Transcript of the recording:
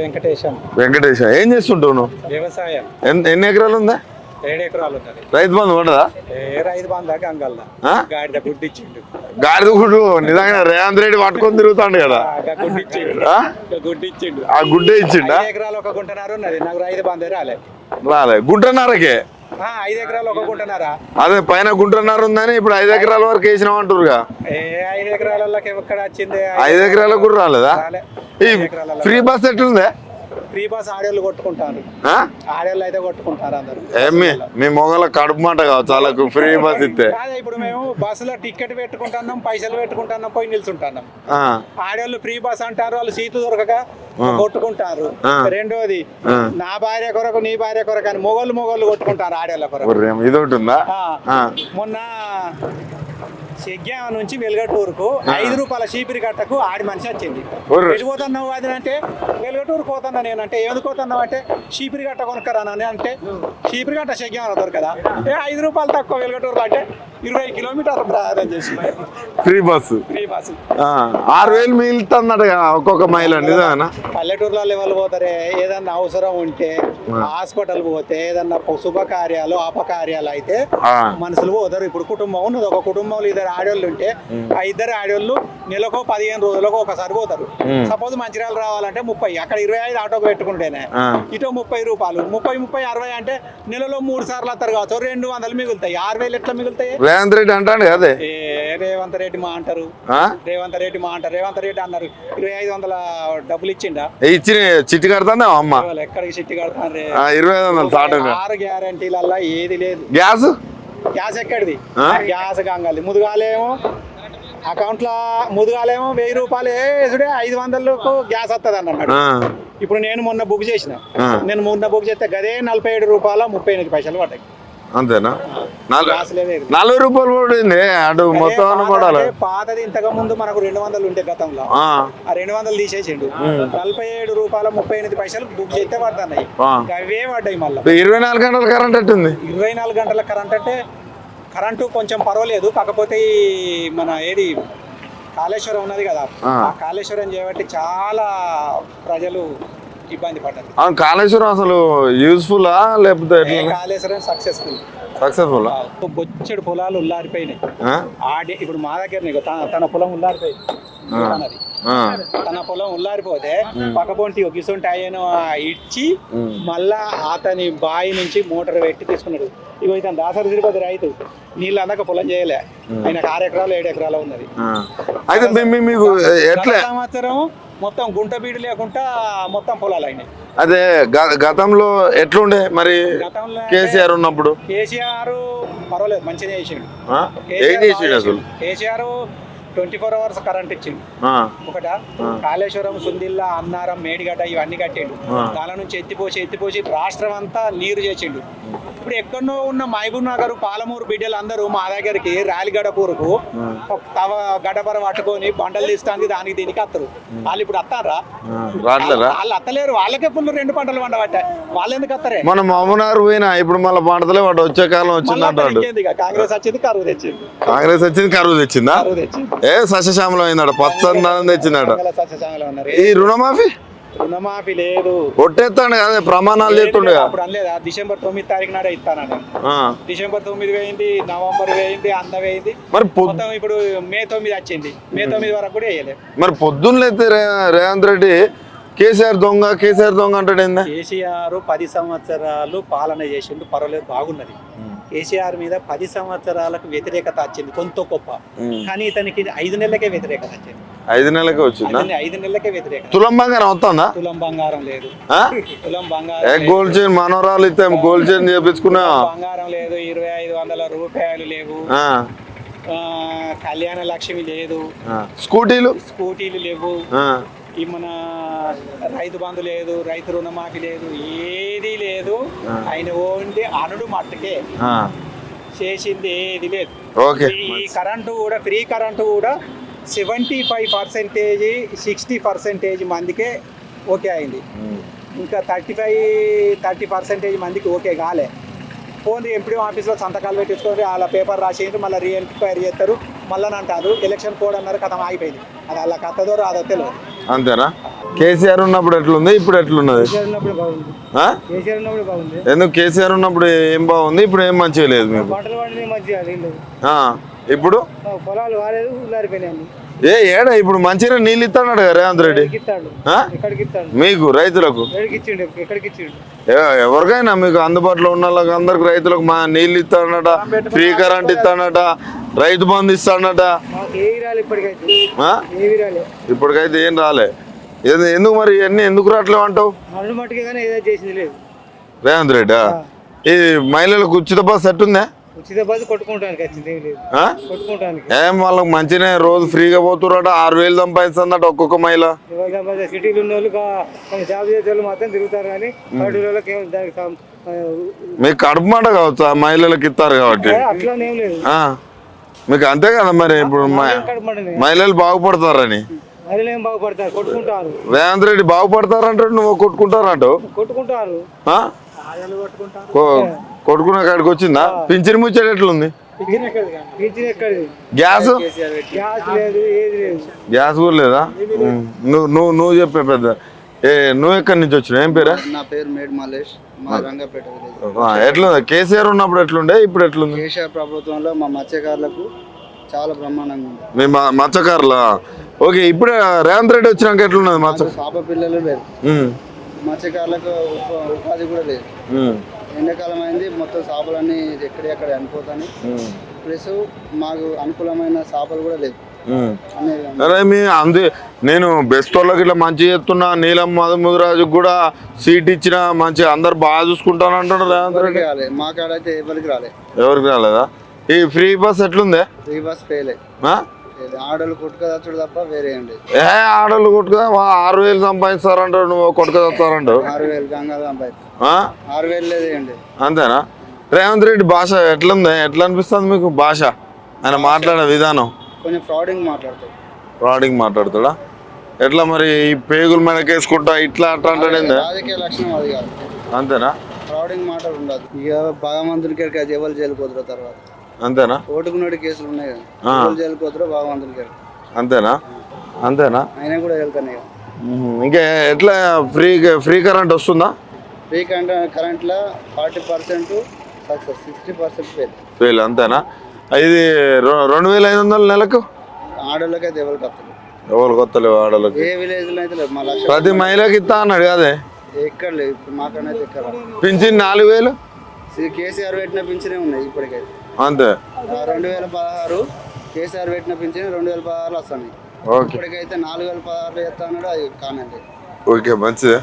వెంకటేశం ఏం చేస్తుంటావు నువ్వు? వ్యవసాయం. ఎన్ని ఎకరాలు ఉందా? 7 ఎకరాలు ఉన్నది. రైతు బంధు పడదా? రైతు బంధు గంగల్లా గాడిద గుడ్డిచ్చిండు. గాడిద గుడ్డు నిజంగా రేవంత్ రెడ్డి పట్టుకొని తిరుగుతాడు కదా. గుడ్డిచ్చిండు. ఆ గుడ్డే ఇచ్చిండా? 5 ఎకరాలు ఒక గుంటన్నర ఉన్నది. నాకు రైతు బంధు రాలే. గుంటన్నరకే 5 ఎకరాలు ఒక గుంటన్నర. అదే పైన గుంటన్నర ఉందని ఇప్పుడు 5 ఎకరాల వరకు వేసినాం అంటారుగా. 5 ఎకరాలకి ఎక్కడ వచ్చింది? 5 ఎకరాలకు కూడా రాలేదా? ఈ ఫ్రీ బస్ ఎట్లుందే? ఫ్రీ బస్ ఆడేళ్ళు కొట్టుకుంటారు. ఆడేళ్ళు అయితే కొట్టుకుంటారు అందరు. మీ మొగల కడుపు మాట కావచ్చు వాళ్ళకు ఫ్రీ బస్ ఇస్తే. ఇప్పుడు మేము బస్సులో టికెట్ పెట్టుకుంటున్నాం, పైసలు పెట్టుకుంటున్నాం, పోయి నిల్చుంటున్నాం. ఆడేళ్ళు ఫ్రీ బస్ అంటారు, వాళ్ళు సీట్లు దొరకక కొట్టుకుంటారు. రెండోది నా భార్య కొరకు నీ భార్య కొరకు అని మొగోళ్ళు కొట్టుకుంటారు ఆడేళ్ళ కొరకు. ఇది ఒకటి ఉందా? మొన్న సెగ్గామ నుంచి వెలుగటూరుకు 5 రూపాయల చీపిరి కట్టకు ఆడి మనిషి వచ్చింది. వెళ్ళిపోతున్నావు అది అంటే వెలుగటూరు పోతున్నా నేనంటే ఎందుకు పోతున్నావు అంటే చీపిరి కట్ట కొనుక్కరానని అంటే చీపిరి కట్ట సెగ్గామ దొరకదా? 5 రూపాయలు తక్కువ వెలుగటూరు అంటే 20 కిలోమీటర్లు ప్రయాణం చేసి ఫ్రీ బస్సు 6,000 మిగులుతుందట ఒక్కొక్క మైల్. నిజమేనా? పల్లెటూరులో వాళ్ళు పోతారే, ఏదన్నా అవసరం ఉంటే హాస్పిటల్ పోతే, ఏదన్నా శుభకార్యాలు అపకార్యాలు అయితే మనుషులు పోతారు. ఇప్పుడు కుటుంబం ఉన్నది, ఒక కుటుంబంలో 2 ఆడోళ్ళు ఉంటే ఆ 2 ఆడోళ్ళు నెలకు 15 రోజులకు ఒకసారి పోతారు. సపోజ్ మంచిర్యాల రావాలంటే 30, అక్కడ 25 ఆటోకు పెట్టుకుంటేనే ఇటో 30 రూపాయలు, 30, 60 అంటే నెలలో 3 సార్లు వస్తారు కావచ్చు, 200 మిగులుతాయి. 6,000 ఎట్లా మిగులుతాయి? రేవంత్ రెడ్డి అంటాడు కదా. రేవంత్ రెడ్డి మా అంటారు. రేవంత్ రెడ్డి అన్నారు 2,500 డబ్బులు ఇచ్చిండా? ఇచ్చిన చిట్టి కడతానే అమ్మ. ఎక్కడికి చిట్టి కడతాను? 2,500 6 గ్యారంటీలల్లా ఏది లేదు. గ్యాస్ ఎక్కడిది? గ్యాస్ గంగాలి. ముదుగాలేమో అకౌంట్ లో ముదుగాలేమో 1000 రూపాయలు వేసుడే 500కు గ్యాస్ వస్తుంది అన్నాడు. ఇప్పుడు నేను మొన్న బుక్ చేసిన, బుక్ చేస్తే గదే 47 రూపాయల 38 పైసలు పడ్డాయి. అంతేనా? 40 రూపాయలు పడింది అటు మొత్తం పడాలి. పాతది ఇంతకు ముందు మనకు 200 ఉంటే గతంలో, ఆ 200 తీసేసిండు. 47 రూపాయల 38 పైసలు బుక్ చేస్తే పడుతున్నాయి. అవే పడ్డాయి. మళ్ళీ 24 గంటల కరెంట్ అట్టుంది. 24 గంటల కరెంట్ అంటే కరెంటు కొంచెం పర్వాలేదు. కాకపోతే మన ఏది కాళేశ్వరం ఉన్నది కదా, ఆ కాళేశ్వరం చేయబట్టి చాలా ప్రజలు ఇబ్బంది పడ్డారు. కాళేశ్వరం అసలు యూస్ఫుల్ లేకపోతే కాళేశ్వరం సక్సెస్ఫుల్ బొచ్చెడు పొలాలు ఉల్లారిపోయినాయి. ఇప్పుడు మా దగ్గర తన పొలం ఉల్లారిపోయింది. తన పొలం ఉల్లారిపోతే పక్కపొంటి గిసొంటి ఆయన ఇచ్చి మళ్ళా అతని బావి నుంచి మోటార్ పెట్టి తీసుకున్నాడు. ఇగో ఇతను దాసరి తిరుపతి రైతు, నీళ్ళు అందక పొలం చేయలే. ఆయన 6 ఎకరాలు 7 ఎకరాలు ఉన్నది. సంవత్సరం మొత్తం గుంట బీడు లేకుండా మొత్తం పొలాలు అయినాయి. అదే గతంలో ఎట్లుండే మరి? కేసీఆర్ ఉన్నప్పుడు కేసీఆర్ పర్వాలేదు, మంచిగా చేసిండు. కేసీఆర్ 24 hours కరెంట్ ఇచ్చిండు. ఒకటా కాళేశ్వరం, సుందిల్లా, అన్నారం, మేడిగడ్డ ఇవన్నీ కట్టిండు. దాని నుంచి ఎత్తిపోసి రాష్ట్రం అంతా నీరు చేసిండు. ఇప్పుడు ఎక్కడో ఉన్న మహబూబ్ నగర్, పాలమూరు బిడ్డలు అందరూ మా దగ్గరికి రాలిగడపూరుకు గడపర పట్టుకొని బండలు తీస్తానికి దానికి దీనికి వస్తారు. వాళ్ళు ఇప్పుడు వస్తారా? వాళ్ళు అత్తలేరు. వాళ్ళకే ఫుల్ 2 పంటలు పండబట్టాయి. వాళ్ళు ఎందుకు వస్తారే? మనం మహబూబ్నగర్ పోయినా ఇప్పుడు మళ్ళీ పంటలే వాడు వచ్చే కాలం వచ్చింది. కాంగ్రెస్ వచ్చింది, కరువు తెచ్చింది. కరువు తెచ్చిందా? సస్యశ్యామలం అయిందట, పచ్చందనం తెచ్చిందట. ఈ రుణమాఫీ లేదు, ఒట్టేస్తాడు కదా, ప్రమాణాలు చేస్తుండే. అప్పుడు అనలేదా December 9 తారీఖు నాడే ఇస్తానని? December 9 వేయింది, November వేయింది, అంత వేయింది. మరి మొత్తం ఇప్పుడు May 9 వచ్చింది. May 9 వరకు కూడా వేయలేదు. మరి పొద్దున్న రేవంత్ రెడ్డి కేసీఆర్ దొంగ అంటాడు. కేసీఆర్ 10 సంవత్సరాలు పాలన చేసిండు, పర్వాలేదు, బాగున్నది. కేసీఆర్ మీద 10 సంవత్సరాలకు వ్యతిరేకత వచ్చింది కొంత గొప్ప, కానీ ఇతనికి 5 నెలలకే వ్యతిరేకత వచ్చింది. 5 నెలలకే వచ్చింది. 5 నెలలకే వ్యతిరేకత. తులం బంగారం వస్తుందా? తులం బంగారం లేదు. తులం బంగారం గోల్డ్ చైన్ మనోరాలు ఇస్తే గోల్డ్ చైన్ చేపించుకున్నా. బంగారం లేదు. 2,500 రూపాయలు లేవు. కళ్యాణ లక్ష్మి లేదు. స్కూటీలు లేవు. ఈ మన రైతు బంధు లేదు, రైతు రుణమాఫీ లేదు, ఏది లేదు. ఆయన ఓన్లీ అనుడు మట్టుకే చేసింది, ఏది లేదు. ఈ కరెంటు కూడా, ఫ్రీ కరెంటు కూడా 75%, 60% మందికే ఓకే అయింది. ఇంకా 30% మందికి ఓకే కాలే. ఫోన్ ఎంపీ ఆఫీస్లో సంతకాలు పెట్టించుకొని వాళ్ళ పేపర్ రాసేయండి, మళ్ళీ రీఎన్క్వైరీ చేస్తారు, మళ్ళీ అంటారు ఎలక్షన్ కోడ్ అన్నారు, కథం ఆగిపోయింది. అది అలా కథదో రాదో తెలియదు. అంతేనా? కేసీఆర్ ఉన్నప్పుడు ఎట్లుంది, ఇప్పుడు ఎట్లున్నది? ఆ? ఎందుకు కేసీఆర్ ఉన్నప్పుడు ఏం బాగుంది, ఇప్పుడు ఏం మంచిగా లేదు మీకు? ఆ, ఇప్పుడు ఏడా ఇప్పుడు మంచిగా నీళ్ళు ఇస్తాడు కదా రేవంత్ రెడ్డి. ఆ? మీకు రైతులకు ఎవరికైనా మీకు అందుబాటులో ఉన్న వాళ్ళకి అందరికి రైతులకు మా నీళ్ళు ఇస్తాడట, ఫ్రీ కరెంట్ ఇస్తాడట, రైతు బంధు ఇస్తాడట. ఇప్పటికైతే ఏం రాలే. ఎందుకు మరి ఇవన్నీ ఎందుకు రావట్లేవు అంటావు? రేవంత్ రెడ్డి ఈ మహిళలకు ఉచిత బస్సు ఎట్టుందా? ఏం వాళ్ళకి మంచిగా రోజు ఫ్రీగా పోతున్నట, 6,000 సంపాదిస్తుందట ఒక్కొక్క మహిళ. సిటీలు ఉన్న వాళ్ళు జాబ్ చేసే వాళ్ళు మాత్రం తిరుగుతారు కానీ మీకు కడుపు మాట కావచ్చు, ఆ మహిళలకు ఇస్తారు కాబట్టి. అట్లానేం లేదు, మీకు అంతే కదా మరి. ఇప్పుడు మహిళలు బాగుపడతారని రేవంత్ రెడ్డి బాగుపడతారంటాడు, నువ్వు కొట్టుకుంటారంటావు. కొట్టుకున్న కాడికి వచ్చిందా? పింఛన్ ముచ్చట ఎట్లుంది? గ్యాస్ గ్యాస్ కూడా లేదా? నువ్వు చెప్పే పెద్ద. నువ్వు ఎక్కడి నుంచి వచ్చినావు? ఏం పేరా? నా పేరు మేడ్ మల్లేష్, మా రంగపేట విలేజ్. ఎట్లుంది కేసీఆర్ ఉన్నప్పుడు ఎట్లుండే, ఇప్పుడు ఎట్లుంది? కేసీఆర్ ప్రభుత్వంలో మా మత్స్యకారులకు చాలా బ్రహ్మాండంగా ఉంది. మీ మత్స్యకారులా? ఓకే, ఇప్పుడు రేవంత్ రెడ్డి వచ్చినాక ఎట్లున్నది? చేప పిల్లలు లేదు, మత్స్యకారులకు ఉపాధి కూడా లేదు. ఎండాకాలం అయింది, మొత్తం చేపలన్నీ ఎక్కడెక్కడ అనిపోతాయి. ప్లస్ మాకు అనుకూలమైన చేపలు కూడా లేదు. అరే నేను బెస్ట్ వాళ్ళకి ఇట్లా మంచి చేస్తున్నా, నీలం ముదిరాజు కూడా సీట్ ఇచ్చిన మంచి అందరు బాగా చూసుకుంటాను అంటాడు రేవంత్ రెడ్డి. మా కాడైతే ఎవరికి రాలేదా? ఈ ఫ్రీ బస్ ఎట్లుందే? Free bus fail. ఆడోళ్ళు కొట్టుకదచ్చుడు తప్ప వేరే ఏం లేదు. ఆడోళ్ళు కొట్టుకుదా 6,000 సంపాదిస్తారంటాడు, నువ్వు కొట్టుకదస్తారంటావు. 6,000 గంగాలు సంపాదిస్తా, 6,000 లేదు ఏంటి. అంతేనా? రేవంత్ రెడ్డి భాష ఎట్లుంది, ఎట్లా అనిపిస్తుంది మీకు భాష, ఆయన మాట్లాడే విధానం? కొంచెం ఫ్రాడింగ్ మాట్లాడతాడా? ఎట్లా మరి ఈ పేగులు మెడకేసుకుంటా ఇట్లా అట్లా అంటాడు? రాజకీయ లక్షణం అది కాదు. అంతేనా? ఫ్రాడింగ్ మాటలు ఉండదు. ఇక భగవంతునికి ఎవరు జైలుకోతురు తర్వాత. అంతేనా? ఓటుకున్నోడి కేసులు ఉన్నాయి కదా, జైలుకోతురు భగవంతునికి. అంతేనా? అయినా కూడా వెళ్తానే. ఇంకా ఎట్లా ఫ్రీ కరెంట్ వస్తుందా? ఫ్రీ కరెంట్లో 40% సక్సెస్, 60% ఫెయిల్. అంతేనా? ఇది 2,500 నెలకు ఆడోళ్ళకి అయితే ఎవరికి వస్తలేదు. ఎవరికి వస్తలేవు ఆడోళ్ళకి? ఏ విలేజ్ లో అయితే లేదు. మా ప్రతి మహిళకి ఇస్తా అన్నాడు కదే, ఎక్కడ లేదు. ఇప్పుడు మాకైతే ఎక్కడ పింఛన్ 4,000 కేసీఆర్ పెట్టిన పింఛనే ఉన్నాయి ఇప్పటికైతే. అంతే. 2016 కేసీఆర్ పెట్టిన పింఛన్ 2016 వస్తాయి. ఇప్పటికైతే 4,016 చేస్తా అన్నాడు, అది కానండి. ఓకే, మంచిదే.